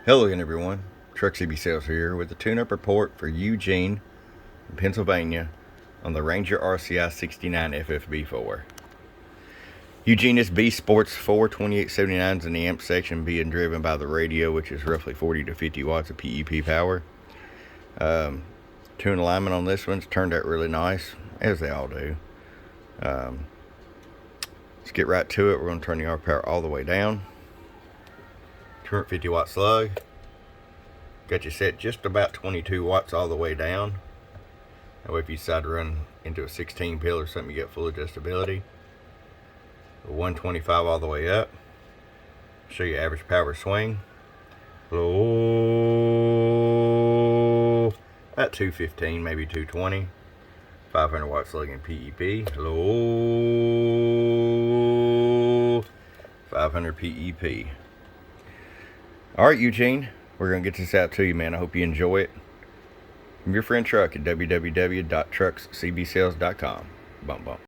Hello again, everyone. Truck CB Sales here with a tune-up report for Eugene, Pennsylvania, on the Ranger RCI-69FFB4. Eugene is B Sports 4 2879s in the amp section, being driven by the radio, which is roughly 40 to 50 watts of PEP power. Tune alignment on this one's turned out really nice, as they all do. Let's get right to it. We're going to turn the R power all the way down. 250 watt slug. Got you set just about 22 watts all the way down. That way if you decide to run into a 16 pill or something, you get full adjustability. 125 all the way up. Show you average power swing. Low at 215, maybe 220. 500 watt slug in PEP. Low 500 PEP. Alright, Eugene, we're going to get this out to you, man. I hope you enjoy it. From your friend Truck at www.truckscbsales.com. Bump, bump.